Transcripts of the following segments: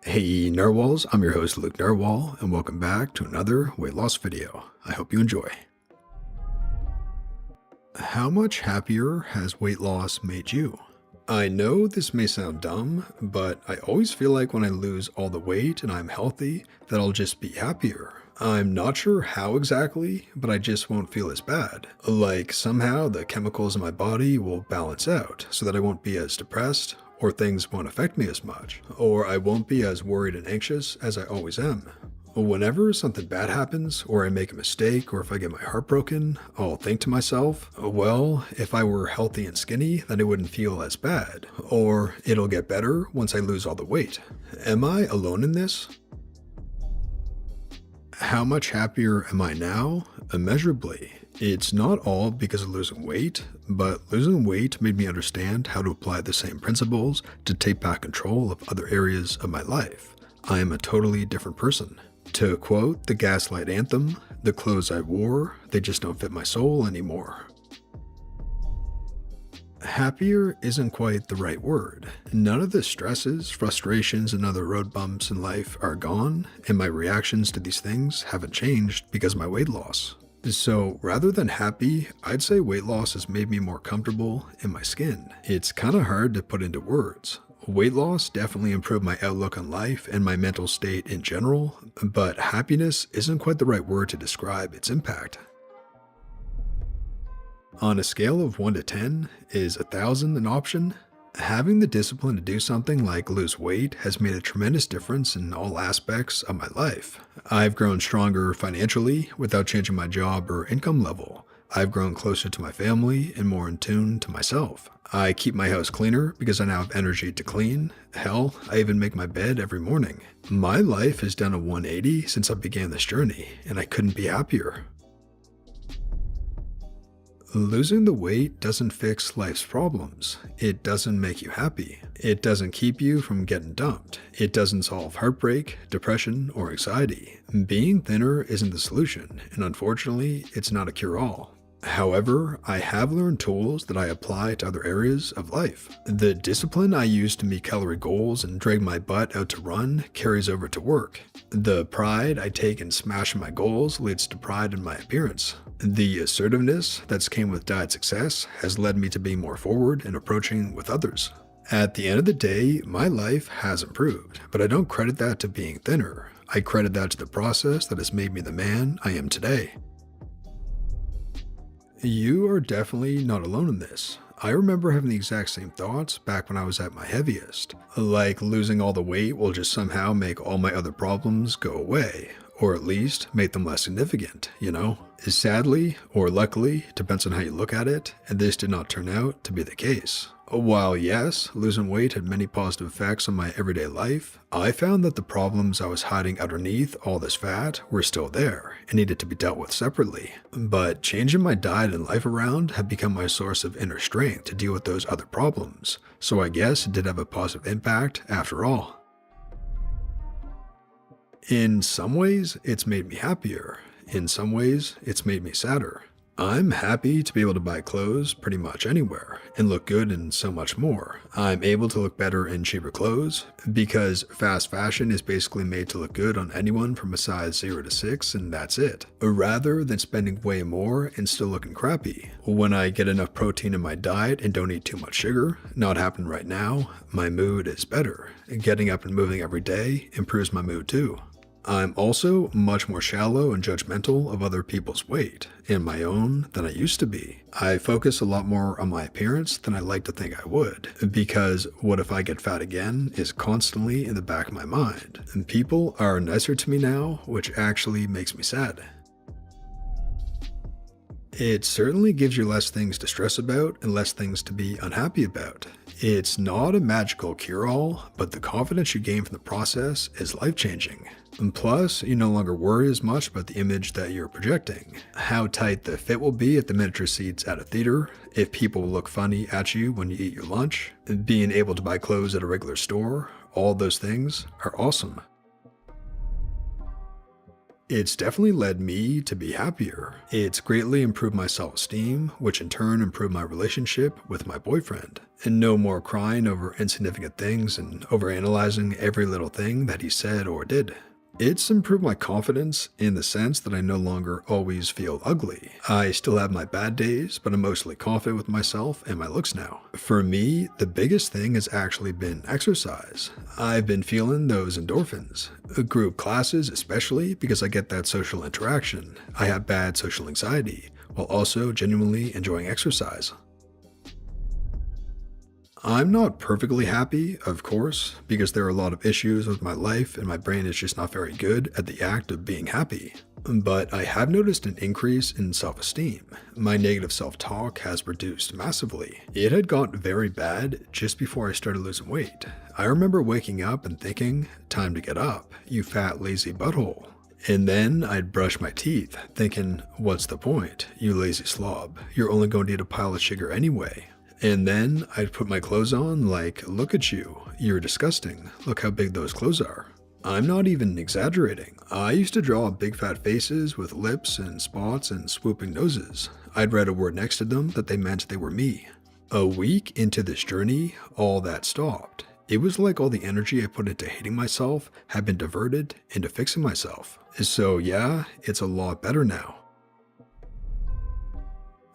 Hey Narwhals, I'm your host Luke Narwhal, and welcome back to another weight loss video. I hope you enjoy. How much happier has weight loss made you? I know this may sound dumb, but I always feel like when I lose all the weight and I'm healthy, that I'll just be happier. I'm not sure how exactly, but I just won't feel as bad. Like somehow the chemicals in my body will balance out so that I won't be as depressed, or things won't affect me as much, or I won't be as worried and anxious as I always am. Whenever something bad happens, or I make a mistake, or if I get my heart broken, I'll think to myself, well, if I were healthy and skinny, then it wouldn't feel as bad, or it'll get better once I lose all the weight. Am I alone in this? How much happier am I now? Immeasurably. It's not all because of losing weight, but losing weight made me understand how to apply the same principles to take back control of other areas of my life. I am a totally different person. To quote the Gaslight anthem, the clothes I wore, they just don't fit my soul anymore. Happier isn't quite the right word. None of the stresses, frustrations, and other road bumps in life are gone, and my reactions to these things haven't changed because of my weight loss. So rather than happy, I'd say weight loss has made me more comfortable in my skin. It's kind of hard to put into words. Weight loss definitely improved my outlook on life and my mental state in general, but happiness isn't quite the right word to describe its impact. On a scale of 1 to 10, is 1,000 an option? Having the discipline to do something like lose weight has made a tremendous difference in all aspects of my life. I've grown stronger financially without changing my job or income level. I've grown closer to my family and more in tune to myself. I keep my house cleaner because I now have energy to clean. Hell, I even make my bed every morning. My life has done a 180 since I began this journey, and I couldn't be happier. Losing the weight doesn't fix life's problems. It doesn't make you happy. It doesn't keep you from getting dumped. It doesn't solve heartbreak, depression, or anxiety. Being thinner isn't the solution, and unfortunately, it's not a cure-all. However, I have learned tools that I apply to other areas of life. The discipline I use to meet calorie goals and drag my butt out to run carries over to work. The pride I take in smashing my goals leads to pride in my appearance. The assertiveness that's came with diet success has led me to be more forward and approaching with others. At the end of the day, my life has improved, but I don't credit that to being thinner. I credit that to the process that has made me the man I am today. You are definitely not alone in this. I remember having the exact same thoughts back when I was at my heaviest. Like losing all the weight will just somehow make all my other problems go away, or at least make them less significant, you know? Sadly, or luckily, depends on how you look at it, and this did not turn out to be the case. While yes, losing weight had many positive effects on my everyday life, I found that the problems I was hiding underneath all this fat were still there and needed to be dealt with separately. But changing my diet and life around had become my source of inner strength to deal with those other problems, so I guess it did have a positive impact after all. In some ways, it's made me happier. In some ways, it's made me sadder. I'm happy to be able to buy clothes pretty much anywhere and look good in so much more. I'm able to look better in cheaper clothes because fast fashion is basically made to look good on anyone from a size 0 to 6 and that's it, rather than spending way more and still looking crappy. When I get enough protein in my diet and don't eat too much sugar, not happening right now, my mood is better. Getting up and moving every day improves my mood too. I'm also much more shallow and judgmental of other people's weight, and my own, than I used to be. I focus a lot more on my appearance than I like to think I would, because what if I get fat again is constantly in the back of my mind, and people are nicer to me now, which actually makes me sad. It certainly gives you less things to stress about and less things to be unhappy about. It's not a magical cure-all, but the confidence you gain from the process is life-changing. And plus, you no longer worry as much about the image that you're projecting, how tight the fit will be at the miniature seats at a theater, if people will look funny at you when you eat your lunch, and being able to buy clothes at a regular store. All those things are awesome. It's definitely led me to be happier. It's greatly improved my self esteem, which in turn improved my relationship with my boyfriend. And no more crying over insignificant things and overanalyzing every little thing that he said or did. It's improved my confidence in the sense that I no longer always feel ugly. I still have my bad days, but I'm mostly confident with myself and my looks now. For me, the biggest thing has actually been exercise. I've been feeling those endorphins. Group classes, especially because I get that social interaction. I have bad social anxiety, while also genuinely enjoying exercise. I'm not perfectly happy, of course, because there are a lot of issues with my life and my brain is just not very good at the act of being happy. But I have noticed an increase in self-esteem. My negative self-talk has reduced massively. It had got very bad just before I started losing weight. I remember waking up and thinking, time to get up, you fat lazy butthole. And then I'd brush my teeth, thinking, what's the point, you lazy slob, you're only going to eat a pile of sugar anyway. And then I'd put my clothes on like, look at you, you're disgusting, look how big those clothes are. I'm not even exaggerating. I used to draw big fat faces with lips and spots and swooping noses. I'd write a word next to them that they meant they were me. A week into this journey, all that stopped. It was like all the energy I put into hating myself had been diverted into fixing myself. So yeah, it's a lot better now.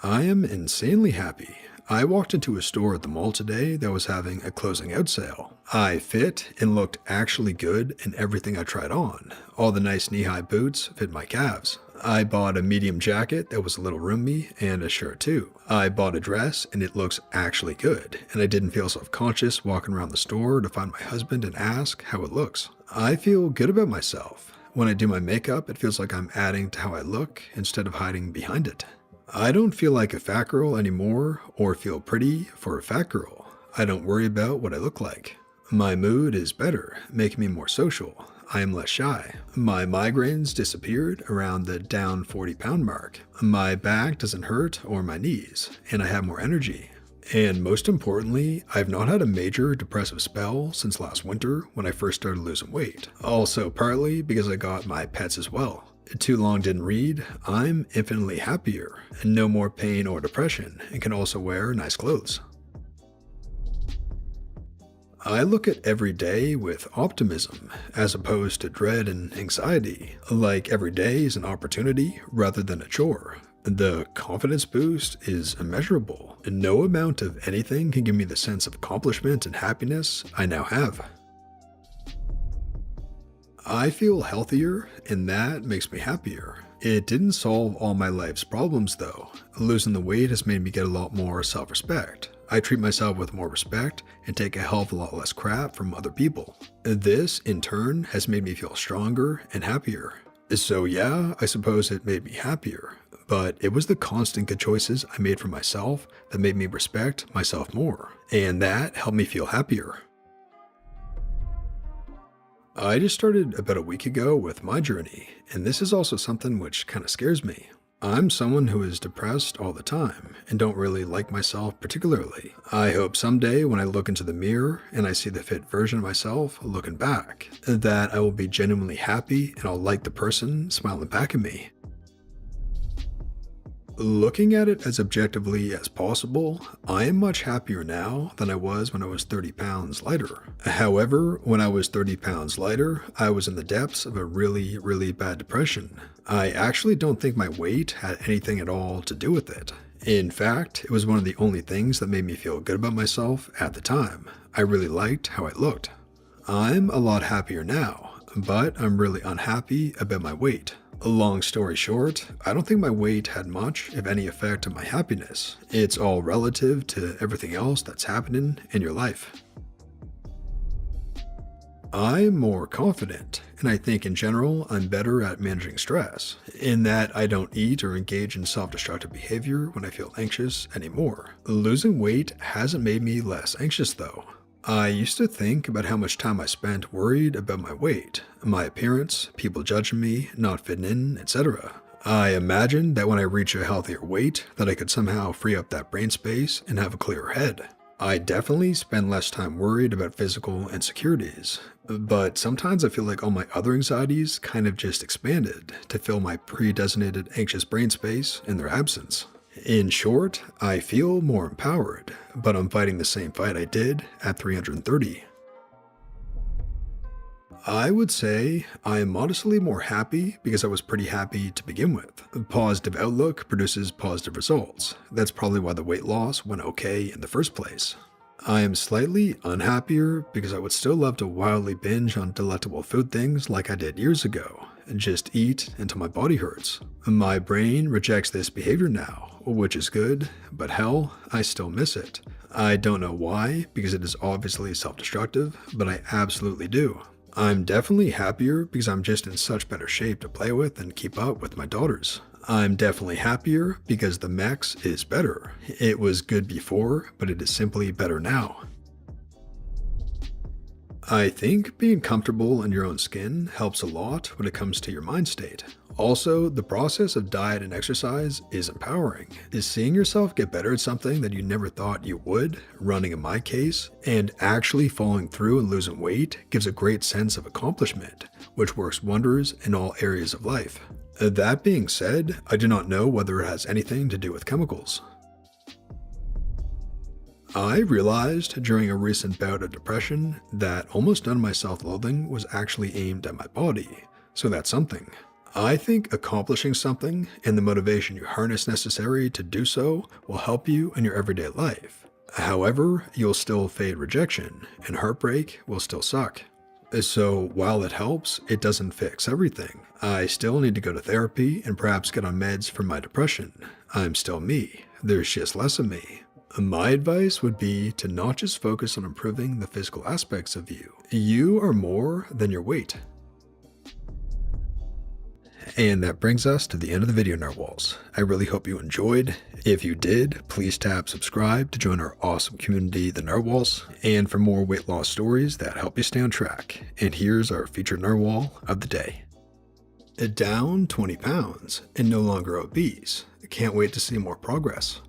I am insanely happy. I walked into a store at the mall today that was having a closing out sale. I fit and looked actually good in everything I tried on. All the nice knee-high boots fit my calves. I bought a medium jacket that was a little roomy and a shirt too. I bought a dress and it looks actually good, and I didn't feel self-conscious walking around the store to find my husband and ask how it looks. I feel good about myself. When I do my makeup, it feels like I'm adding to how I look instead of hiding behind it. I don't feel like a fat girl anymore or feel pretty for a fat girl. I don't worry about what I look like. My mood is better, making me more social. I am less shy. My migraines disappeared around the down 40-pound mark. My back doesn't hurt or my knees, and I have more energy. And most importantly, I've not had a major depressive spell since last winter when I first started losing weight. Also partly because I got my pets as well. Too long didn't read, I'm infinitely happier, and no more pain or depression, and can also wear nice clothes. I look at every day with optimism, as opposed to dread and anxiety, like every day is an opportunity rather than a chore. The confidence boost is immeasurable, and no amount of anything can give me the sense of accomplishment and happiness I now have. I feel healthier, and that makes me happier. It didn't solve all my life's problems though. Losing the weight has made me get a lot more self-respect. I treat myself with more respect and take a hell of a lot less crap from other people. This, in turn, has made me feel stronger and happier. So yeah, I suppose it made me happier, but it was the constant good choices I made for myself that made me respect myself more, and that helped me feel happier. I just started about a week ago with my journey, and this is also something which kind of scares me. I'm someone who is depressed all the time and don't really like myself particularly. I hope someday when I look into the mirror and I see the fit version of myself looking back, that I will be genuinely happy and I'll like the person smiling back at me. Looking at it as objectively as possible, I am much happier now than I was when I was 30 pounds lighter. However, when I was 30 pounds lighter, I was in the depths of a really bad depression. I actually don't think my weight had anything at all to do with it. In fact, it was one of the only things that made me feel good about myself at the time. I really liked how I looked. I'm a lot happier now, but I'm really unhappy about my weight. Long story short, I don't think my weight had much, if any, effect on my happiness. It's all relative to everything else that's happening in your life. I'm more confident, and I think in general I'm better at managing stress, in that I don't eat or engage in self-destructive behavior when I feel anxious anymore. Losing weight hasn't made me less anxious though. I used to think about how much time I spent worried about my weight, my appearance, people judging me, not fitting in, etc. I imagined that when I reach a healthier weight, that I could somehow free up that brain space and have a clearer head. I definitely spend less time worried about physical insecurities, but sometimes I feel like all my other anxieties kind of just expanded to fill my pre-designated anxious brain space in their absence. In short, I feel more empowered, but I'm fighting the same fight I did at 330. I would say I am modestly more happy because I was pretty happy to begin with. A positive outlook produces positive results. That's probably why the weight loss went okay in the first place. I am slightly unhappier because I would still love to wildly binge on delectable food things like I did years ago, and just eat until my body hurts. My brain rejects this behavior now, which is good, but hell, I still miss it. I don't know why, because it is obviously self-destructive, but I absolutely do. I'm definitely happier because I'm just in such better shape to play with and keep up with my daughters. I'm definitely happier because the Mex is better. It was good before, but it is simply better now. I think being comfortable in your own skin helps a lot when it comes to your mind state. Also, the process of diet and exercise is empowering. Is seeing yourself get better at something that you never thought you would, running in my case, and actually following through and losing weight gives a great sense of accomplishment, which works wonders in all areas of life. That being said, I do not know whether it has anything to do with chemicals. I realized during a recent bout of depression that almost none of my self-loathing was actually aimed at my body, so that's something. I think accomplishing something and the motivation you harness necessary to do so will help you in your everyday life. However, you'll still fade rejection, and heartbreak will still suck. So while it helps, it doesn't fix everything. I still need to go to therapy and perhaps get on meds for my depression. I'm still me. There's just less of me. My advice would be to not just focus on improving the physical aspects of you. You are more than your weight. And that brings us to the end of the video, Narwhals. I really hope you enjoyed. If you did, please tap subscribe to join our awesome community, the Narwhals, and for more weight loss stories that help you stay on track. And here's our featured Narwhal of the day. Down 20 pounds and no longer obese. Can't wait to see more progress.